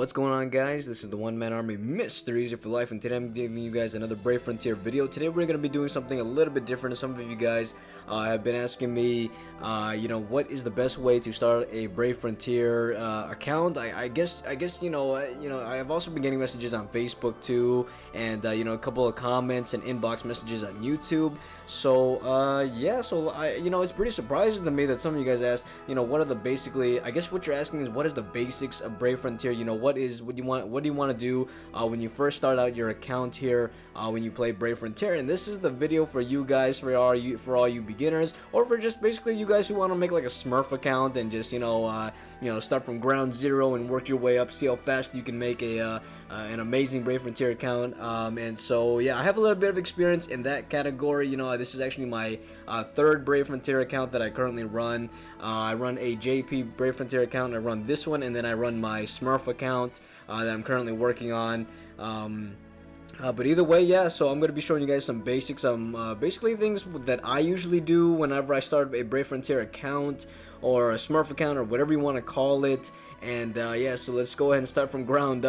What's going on, guys? This is the One Man Army, Mr. Easier for Life, and today I'm giving you guys another Brave Frontier video. Today we're going to be doing something a little bit different. Some of you guys have been asking me, what is the best way to start a Brave Frontier account? I guess I've also been getting messages on Facebook too, and a couple of comments and inbox messages on YouTube. So it's pretty surprising to me that some of you guys asked, what are the basically, I guess what you're asking is what is the basics of Brave Frontier? What do you want to do when you first start out your account here when you play Brave Frontier? And this is the video for you guys, for all you beginners, or for just basically you guys who want to make like a Smurf account and just start from ground zero and work your way up, see how fast you can make an amazing Brave Frontier account. And so yeah, I have a little bit of experience in that category. This is actually my third Brave Frontier account that I currently run. I run a JP Brave Frontier account, I run this one, and then I run my Smurf account that I'm currently working on. But either way, yeah, so I'm going to be showing you guys some basics, basically things that I usually do whenever I start a Brave Frontier account or a Smurf account or whatever you want to call it. And yeah, so let's go ahead and start from ground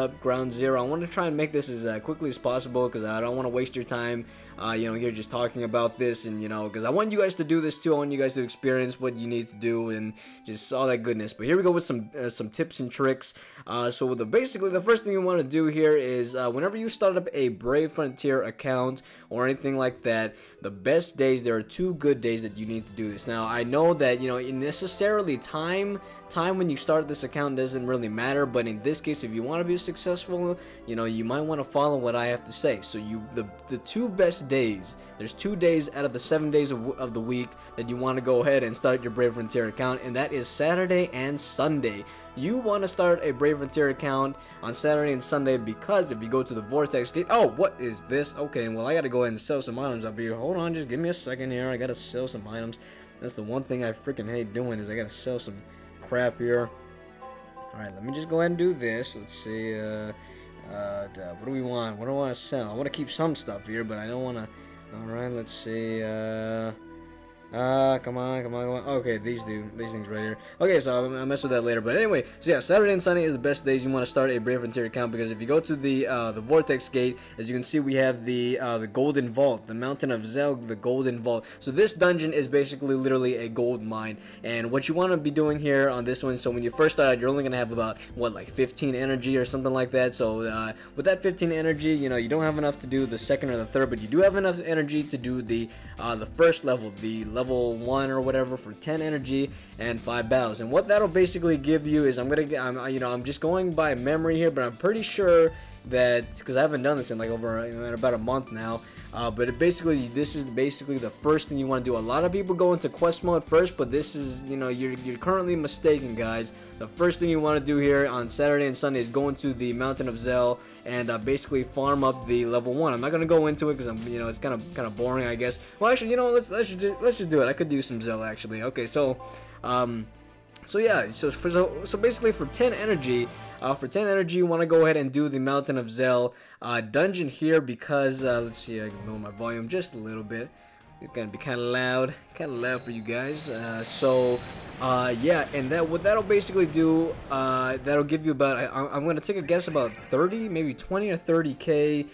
zero. I want to try and make this as quickly as possible because I don't want to waste your time, here just talking about this, and because I want you guys to do this too. I want you guys to experience what you need to do and just all that goodness. But here we go with some tips and tricks. So basically the first thing you want to do here is whenever you start up a Brave Frontier account or anything like that, the best days, there are two good days that you need to do this. Now I know that necessarily time when you start this account doesn't really matter, but in this case, if you want to be successful, you might want to follow what I have to say. So the two best days, there's 2 days out of the 7 days of the week that you want to go ahead and start your Brave Frontier account, and that is Saturday and Sunday. You want to start a Brave Frontier account on Saturday and Sunday because if you go to the Vortex Gate, oh, what is this? Okay, well, I gotta go ahead and sell some items up here. Hold on, just give me a second here. I gotta sell some items. That's the one thing I freaking hate doing, is I gotta sell some crap here. Alright, let me just go ahead and do this. Let's see, what do we want? What do I want to sell? I want to keep some stuff here, but I don't want to. Alright, let's see, come on. Okay, these things right here. Okay, so I'll mess with that later. But anyway, so yeah, Saturday and Sunday is the best days you want to start a Brave Frontier account, because if you go to the Vortex Gate, as you can see, we have the Golden Vault, the Mountain of Zel, the Golden Vault. So this dungeon is basically literally a gold mine, and what you want to be doing here on this one, so when you first start out, you're only gonna have about like 15 energy or something like that. So with that 15 energy, you don't have enough to do the second or the third, but you do have enough energy to do the first level, the level 1 or whatever, for 10 energy and 5 battles. And what that'll basically give you is, I'm just going by memory here, but I'm pretty sure that, because I haven't done this in like over in about a month now, but this is basically the first thing you want to do. A lot of people go into quest mode first, but this is, you're currently mistaken, guys. The first thing you want to do here on Saturday and Sunday is go into the Mountain of Zel and basically farm up the level 1. I'm not gonna go into it because it's kind of boring, I guess. Well, actually, let's just do it. I could do some Zel actually. Okay, so yeah, so basically for 10 energy. You want to go ahead and do the Mountain of Zel dungeon here, because let's see, I can lower my volume just a little bit. It's gonna be kind of loud for you guys. Yeah, and what that'll basically do, that'll give you about, I'm gonna take a guess, about 30, maybe 20 or 30k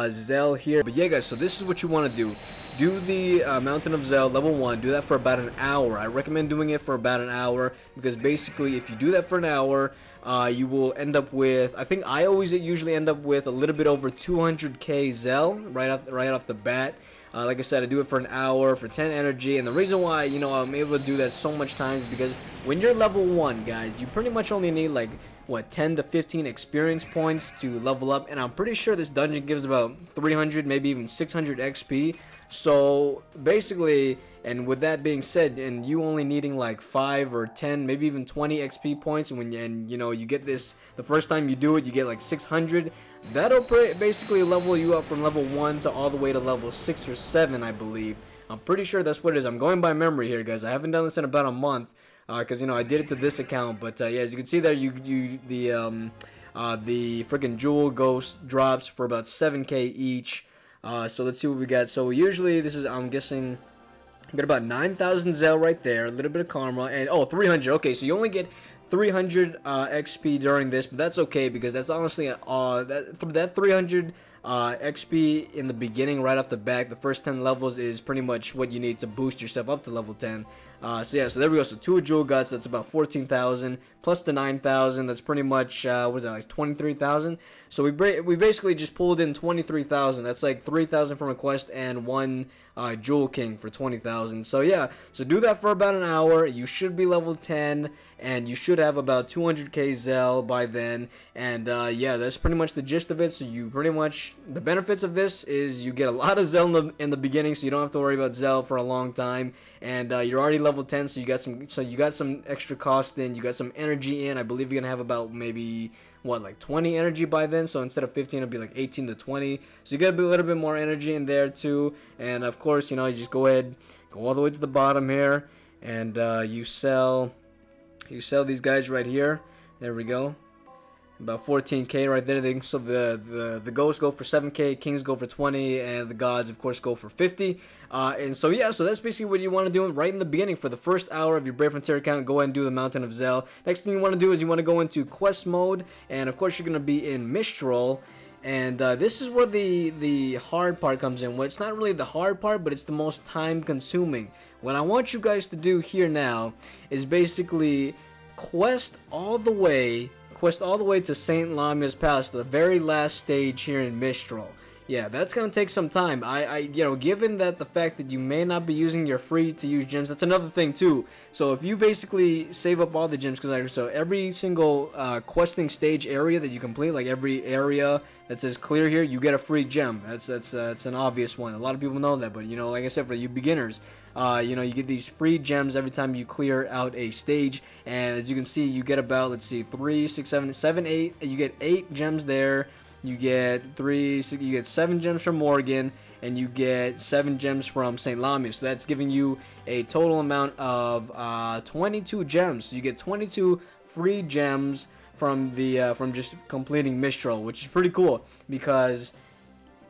Zel here. But yeah, guys, so this is what you want to do. Do the Mountain of Zel level 1. Do that for about an hour. I recommend doing it for about an hour, because basically if you do that for an hour, you will end up with, I think I usually end up with a little bit over 200k Zel right off the bat. Like I said, I do it for an hour for 10 energy, and the reason why I'm able to do that so much times is because when you're level 1, guys, you pretty much only need like 10 to 15 experience points to level up, and I'm pretty sure this dungeon gives about 300, maybe even 600 XP. So basically, and with that being said, and you only needing like 5 or 10, maybe even 20 XP points, and you get this the first time you do it, you get like 600. That'll basically level you up from level 1 to all the way to level 6 or 7, I believe. I'm pretty sure that's what it is. I'm going by memory here, guys. I haven't done this in about a month, because I did it to this account. But yeah, as you can see there, the freaking jewel ghost drops for about 7k each. So let's see what we got. So usually this is, I'm guessing, got about 9,000 Zel right there, a little bit of karma, and 300. Okay, so you only get 300 XP during this, but that's okay because that's honestly that 300 XP in the beginning right off the back, the first 10 levels is pretty much what you need to boost yourself up to level 10. So yeah, so there we go. So 2 Jewel Guts, that's about 14,000 plus the 9,000. That's pretty much what is that, like 23,000? So we basically just pulled in 23,000. That's like 3,000 from a quest and 1 Jewel King for 20,000. So yeah, so do that for about an hour. You should be level 10, and you should have about 200k Zell by then. And yeah, that's pretty much the gist of it. So you pretty much, the benefits of this is you get a lot of Zell in the beginning, so you don't have to worry about Zell for a long time. And you're already level 10, so you got some extra cost in, you got some energy in. I believe you're gonna have about maybe what, like 20 energy by then, so instead of 15 it'll be like 18 to 20, so you get a little bit more energy in there too. And of course, you know, you just go ahead, go all the way to the bottom here, and you sell these guys right here. There we go, about 14k right there. So the ghosts go for 7k, kings go for 20, and the gods of course go for 50. And so yeah, so that's basically what you want to do right in the beginning. For the first hour of your Brave Frontier account, go ahead and do the Mountain of Zell. Next thing you want to do is you want to go into quest mode, and of course you're going to be in Mistral. And this is where the hard part comes in. Well, it's not really the hard part, but it's the most time consuming. What I want you guys to do here now is basically quest all the way to Saint Lamia's Palace, the very last stage here in Mistral. Yeah, that's gonna take some time. You know, given that the fact that you may not be using your free to use gems, that's another thing too. So if you basically save up all the gems, because so every single questing stage area that you complete, like every area that says clear here, you get a free gem. That's an obvious one. A lot of people know that, but you know, like I said, for you beginners, you know, you get these free gems every time you clear out a stage. And as you can see, you get about, let's see, 3, 6, 7, 7, 8. You get 8 gems there. You get 7 gems from Morgan, and you get 7 gems from St. Lamia. So that's giving you a total amount of 22 gems. So you get 22 free gems from just completing Mistral, which is pretty cool, because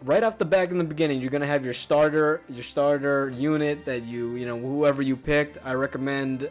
right off the back in the beginning, you're gonna have your starter unit that you know, whoever you picked. I recommend.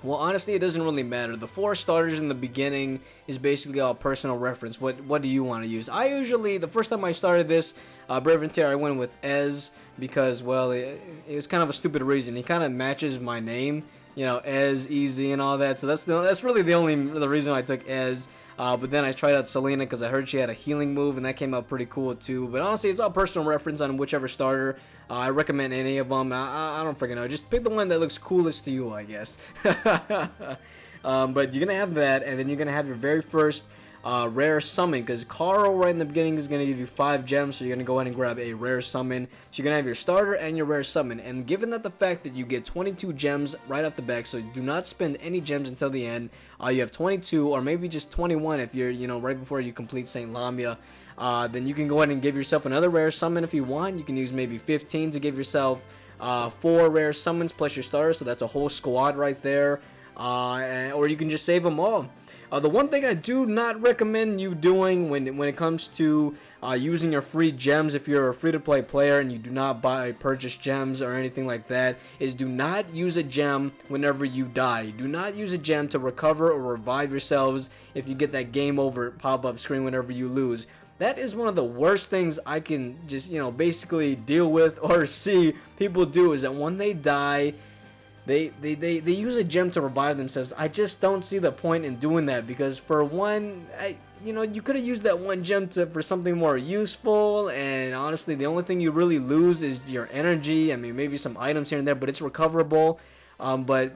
Well, honestly, it doesn't really matter. The 4 starters in the beginning is basically all personal reference. What do you want to use? I usually, the first time I started this Brave Frontier, I went with Ez because, well, it was kind of a stupid reason. He kind of matches my name, you know, Ez, Easy, and all that. So that's really the reason I took Ez. But then I tried out Selena because I heard she had a healing move, and that came out pretty cool too. But honestly, it's all personal reference on whichever starter. I recommend any of them. I don't freaking know. Just pick the one that looks coolest to you, I guess. But you're going to have that, and then you're going to have your very first rare summon, because Carl right in the beginning is going to give you 5 gems, so you're going to go ahead and grab a rare summon. So you're going to have your starter and your rare summon, and given that the fact that you get 22 gems right off the back, so do not spend any gems until the end. You have 22 or maybe just 21 if you're, you know, right before you complete St. Lamia. Then you can go ahead and give yourself another rare summon if you want. You can use maybe 15 to give yourself 4 rare summons plus your starter, so that's a whole squad right there. Or you can just save them all. The one thing I do not recommend you doing when it comes to using your free gems, if you're a free-to-play player and you do not purchase gems or anything like that, is do not use a gem whenever you die. Do not use a gem to recover or revive yourselves if you get that game over pop-up screen whenever you lose. That is one of the worst things I can just, you know, basically deal with or see people do, is that when they die, they use a gem to revive themselves. I just don't see the point in doing that, because for one, you know, you could have used that one gem for something more useful, and honestly, the only thing you really lose is your energy. I mean, maybe some items here and there, but it's recoverable. But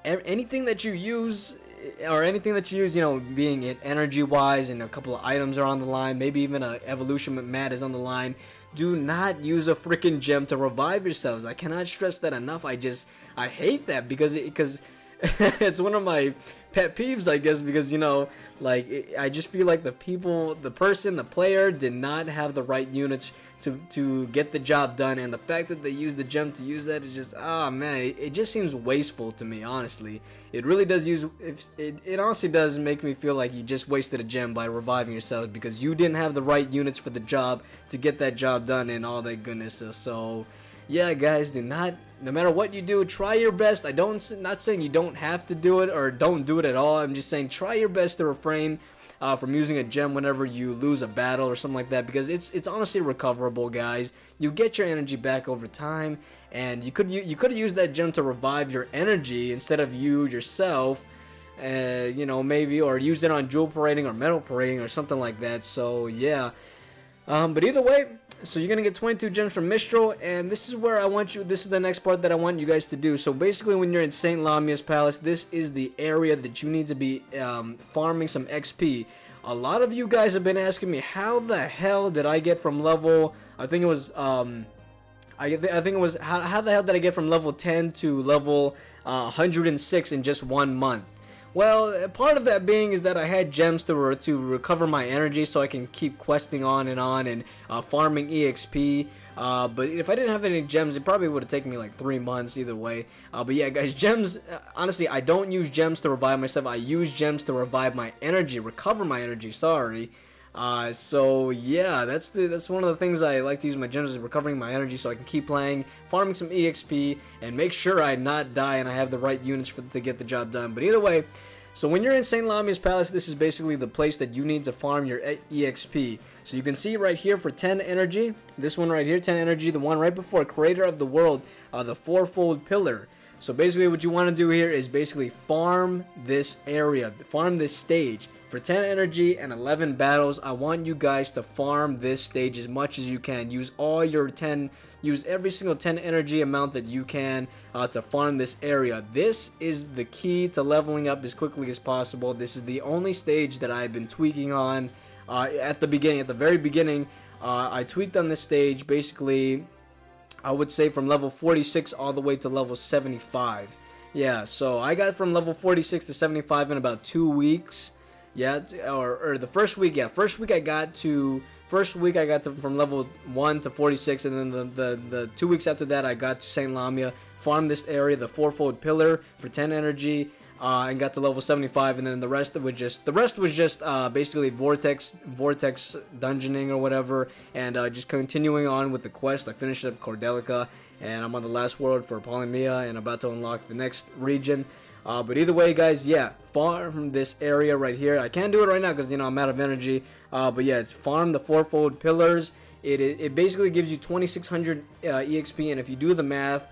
anything that you use, you know, being it energy-wise, and a couple of items are on the line, maybe even a evolution mat is on the line, do not use a freaking gem to revive yourselves. I cannot stress that enough. I hate that because it's one of my pet peeves, I guess, because, you know, like, I just feel like the player did not have the right units to get the job done, and the fact that they use the gem to use that is just, oh man, it just seems wasteful to me, honestly. It really does it honestly does make me feel like you just wasted a gem by reviving yourselves because you didn't have the right units for the job to get that job done and all that goodness. So yeah, guys, do not no matter what you do, try your best. Not saying you don't have to do it or don't do it at all. I'm just saying try your best to refrain from using a gem whenever you lose a battle or something like that, because it's honestly recoverable, guys. You get your energy back over time, and you could have used that gem to revive your energy instead of you yourself. You know, maybe, or use it on jewel parading or metal parading or something like that. So yeah, but either way, so you're gonna get 22 gems from Mistral, and this is where I want you. This is the next part that I want you guys to do. So basically, when you're in Saint Lamia's Palace, this is the area that you need to be farming some XP. A lot of you guys have been asking me, how the hell did I get from level? I think it was I think it was how the hell did I get from level 10 to level 106 in just 1 month? Well, part of that being is that I had gems to recover my energy, so I can keep questing on and farming EXP. But if I didn't have any gems, it probably would have taken me like 3 months either way. But yeah, guys, gems, honestly, I don't use gems to revive myself. I use gems to revive my energy, recover my energy, sorry. So yeah, that's one of the things I like to use my gems, is recovering my energy so I can keep playing, farming some EXP, and make sure I not die and I have the right units to get the job done. But either way, so when you're in Saint Lamia's Palace, this is basically the place that you need to farm your EXP. So you can see right here for 10 energy, this one right here, 10 energy, the one right before Creator of the World, the fourfold pillar. So basically what you want to do here is basically farm this area, farm this stage. For 10 energy and 11 battles, I want you guys to farm this stage as much as you can. Use all your 10, use every single 10 energy amount that you can to farm this area. This is the key to leveling up as quickly as possible. This is the only stage that I've been tweaking on at the beginning. At the very beginning, I tweaked on this stage basically, I would say from level 46 all the way to level 75. Yeah, so I got from level 46 to 75 in about 2 weeks. Yeah, or the first week, yeah. First week I got to from level 1 to 46, and then the 2 weeks after that I got to Saint Lamia, farmed this area, the fourfold pillar for 10 energy, and got to level 75, and then the rest was just basically vortex dungeoning or whatever, and just continuing on with the quest. I finished up Cordelica, and I'm on the last world for Polymia, and about to unlock the next region. But either way, guys, yeah, farm this area right here. I can't do it right now because, you know, I'm out of energy. But yeah, it's farm the fourfold pillars. It basically gives you 2600 EXP, and if you do the math,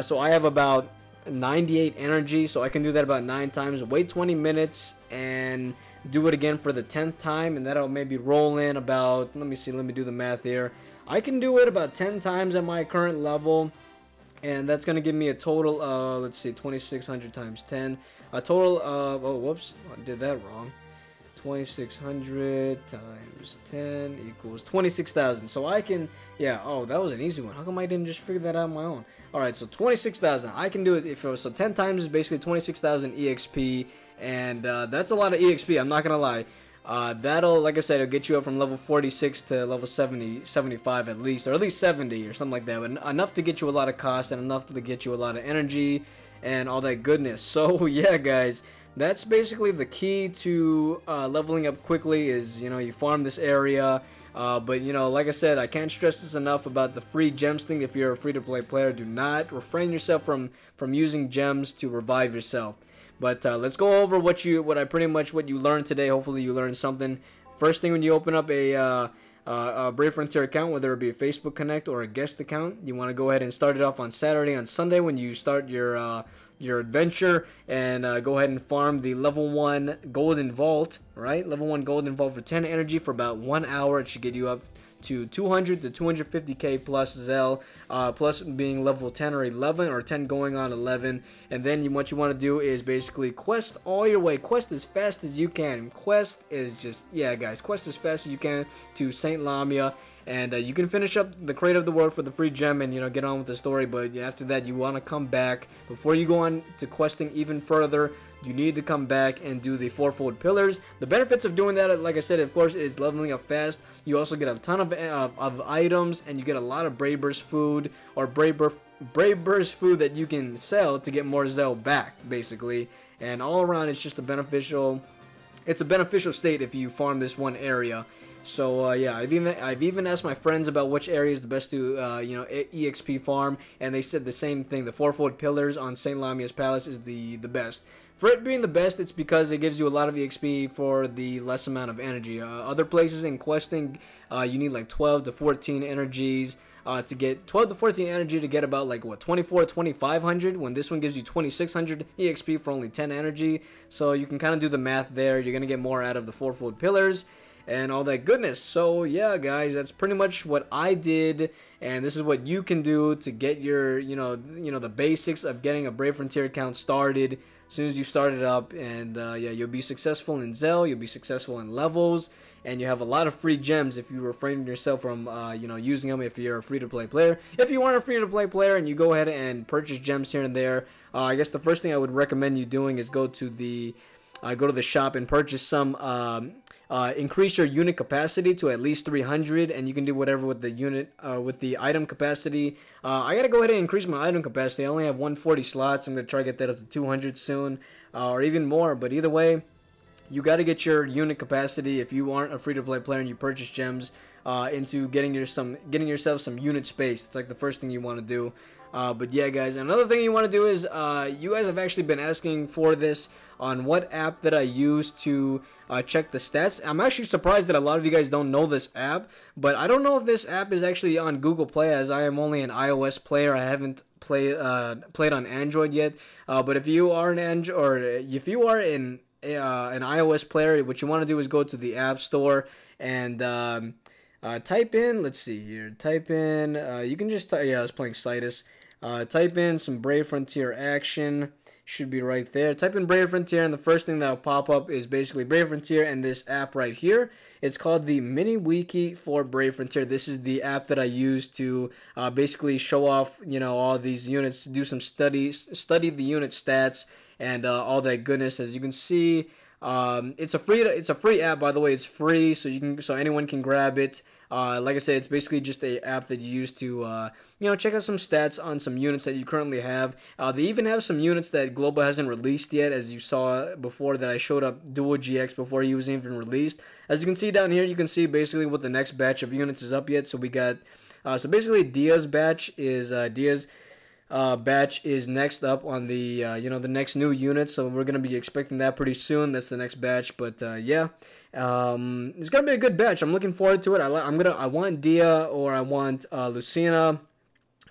so I have about 98 energy, so I can do that about 9 times. Wait 20 minutes and do it again for the 10th time, and that'll maybe roll in about, let me see, let me do the math here. I can do it about 10 times at my current level. And that's going to give me a total of, let's see, 2600 times 10. A total of, oh, whoops, I did that wrong. 2600 times 10 equals 26,000. So I can, yeah, oh, that was an easy one. How come I didn't just figure that out on my own? Alright, so 26,000. I can do it, so 10 times is basically 26,000 EXP. And that's a lot of EXP, I'm not going to lie. That'll, like I said, it'll get you up from level 46 to level 75 at least, or at least 70 or something like that, but enough to get you a lot of cost and enough to get you a lot of energy and all that goodness. So yeah, guys, that's basically the key to leveling up quickly is, you know, you farm this area. But, you know, like I said, I can't stress this enough about the free gems thing. If you're a free-to-play player, do not refrain yourself from using gems to revive yourself. But let's go over what you learned today. Hopefully you learned something. First thing, when you open up a Brave Frontier account, whether it be a Facebook Connect or a guest account, you want to go ahead and start it off on Saturday. On Sunday, when you start your adventure, and go ahead and farm the level 1 golden vault, right? Level 1 golden vault for 10 energy for about 1 hour. It should get you up to 200 to 250k plus Zell, plus being level 10 or 11, or 10 going on 11. And then what you want to do is basically quest all your way, quest as fast as you can. Quest is just, yeah, guys, quest as fast as you can to Saint Lamia, and you can finish up the Creator of the World for the free gem and, you know, get on with the story. But after that, you want to come back before you go on to questing even further. You need to come back and do the fourfold pillars. The benefits of doing that, like I said, of course, is leveling up fast. You also get a ton of items, and you get a lot of Brave Burst food, or Brave Burst food that you can sell to get more Zell back, basically. And all around, it's just a beneficial state if you farm this one area. So yeah, I've even asked my friends about which area is the best to you know, EXP farm, and they said the same thing. The fourfold pillars on Saint Lamia's Palace is the best. For it being the best, it's because it gives you a lot of EXP for the less amount of energy. Other places in questing, you need like 12 to 14 energies to get 12 to 14 energy to get about like what, 2500, when this one gives you 2600 EXP for only 10 energy. So you can kind of do the math there. You're gonna get more out of the fourfold pillars and all that goodness. So yeah, guys, that's pretty much what I did, and this is what you can do to get your, you know, the basics of getting a Brave Frontier account started as soon as you start it up. And yeah, you'll be successful in Zell, you'll be successful in levels, and you have a lot of free gems if you refrain yourself from you know, using them if you're a free-to-play player. If you aren't a free-to-play player and you go ahead and purchase gems here and there, I guess the first thing I would recommend you doing is go to the shop and purchase some increase your unit capacity to at least 300, and you can do whatever with the unit with the item capacity. I gotta go ahead and increase my item capacity. I only have 140 slots. I'm gonna try to get that up to 200 soon, or even more. But either way, you got to get your unit capacity if you aren't a free-to-play player and you purchase gems into getting yourself some unit space. It's like the first thing you want to do. But yeah, guys, another thing you want to do is you guys have actually been asking for this on what app that I use to check the stats. I'm actually surprised that a lot of you guys don't know this app, but I don't know if this app is actually on Google Play, as I am only an iOS player. I haven't played on Android yet. But if you are an Android, or if you are an iOS player, what you want to do is go to the App Store and type in, let's see here, type in, you can just, yeah, I was playing Citus. Type in some Brave Frontier action, should be right there. Type in Brave Frontier, and the first thing that'll pop up is basically Brave Frontier and this app right here. It's called the Mini Wiki for Brave Frontier. This is the app that I use to basically show off, you know, all these units, do some study the unit stats and all that goodness. As you can see, it's a free app, by the way. It's free, so anyone can grab it. Like I said, it's basically just a app that you use to you know, check out some stats on some units that you currently have. They even have some units that Global hasn't released yet, as you saw before that I showed up Duo GX before he was even released. As you can see down here, you can see basically what the next batch of units is up yet. So we got so basically Dia's batch is batch is next up on the you know, the next new unit, so we're gonna be expecting that pretty soon. That's the next batch. But yeah, it's gonna be a good batch. I'm looking forward to it. I want Dia, or I want Lucina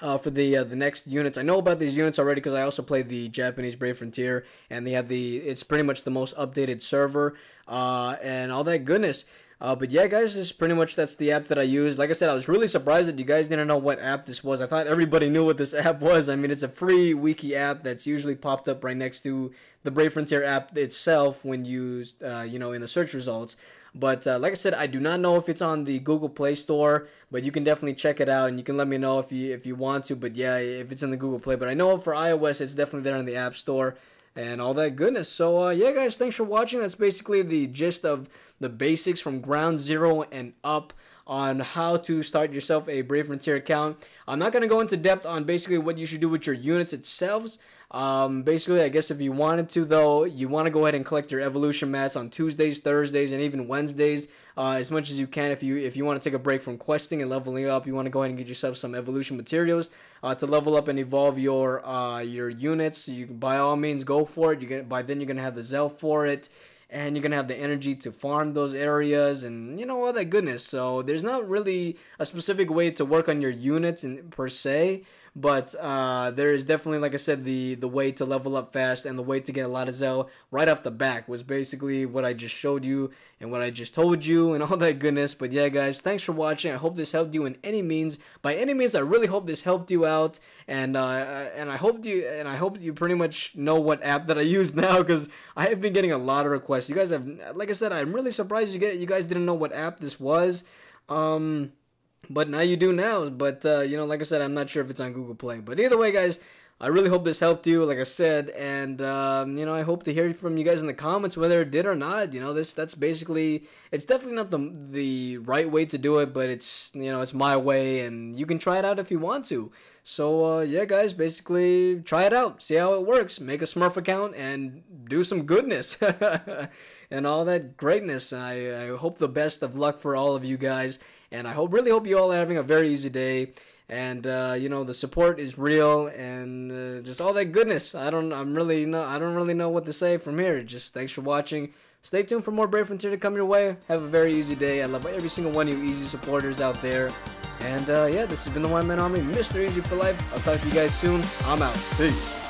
for the next units. I know about these units already because I also played the Japanese Brave Frontier, and they have it's pretty much the most updated server and all that goodness. But yeah, guys, this is pretty much, that's the app that I use. Like I said, I was really surprised that you guys didn't know what app this was. I thought everybody knew what this app was. I mean, it's a free wiki app that's usually popped up right next to the Brave Frontier app itself when used, you know, in the search results. But like I said, I do not know if it's on the Google Play Store, but you can definitely check it out, and you can let me know if you want to. But yeah, if it's in the Google Play. But I know for iOS, it's definitely there in the App Store and all that goodness. So yeah, guys, thanks for watching. That's basically the gist of the basics from ground zero and up on how to start yourself a Brave Frontier account. I'm not going to go into depth on basically what you should do with your units itself. Basically, I guess if you wanted to, though, you want to go ahead and collect your evolution mats on Tuesdays, Thursdays, and even Wednesdays as much as you can. If you want to take a break from questing and leveling up, you want to go ahead and get yourself some evolution materials to level up and evolve your units. You can, by all means, go for it. By then you're gonna have the Zell for it, and you're gonna have the energy to farm those areas, and you know, all that goodness. So there's not really a specific way to work on your units per se, but there is definitely, like I said, the way to level up fast and the way to get a lot of Zell right off the back was basically what I just showed you and what I just told you and all that goodness. But yeah, guys, thanks for watching. I hope this helped you in any means. By any means, I really hope this helped you out, and I hope you pretty much know what app that I use now, because I have been getting a lot of requests. You guys have, like I said, I'm really surprised you guys didn't know what app this was. But now you do now. But, you know, like I said, I'm not sure if it's on Google Play. But either way, guys, I really hope this helped you, like I said, and you know, I hope to hear from you guys in the comments whether it did or not. You know, that's basically, it's definitely not the right way to do it, but it's, you know, it's my way, and you can try it out if you want to. So yeah, guys, basically try it out, see how it works, make a Smurf account, and do some goodness and all that greatness. I hope the best of luck for all of you guys, and I really hope you all are having a very easy day. And you know, the support is real, and just all that goodness. I don't really know what to say from here. Just thanks for watching. Stay tuned for more Brave Frontier to come your way. Have a very easy day. I love every single one of you easy supporters out there. And yeah, this has been the One Man Army, Mr. Easy for Life. I'll talk to you guys soon. I'm out. Peace.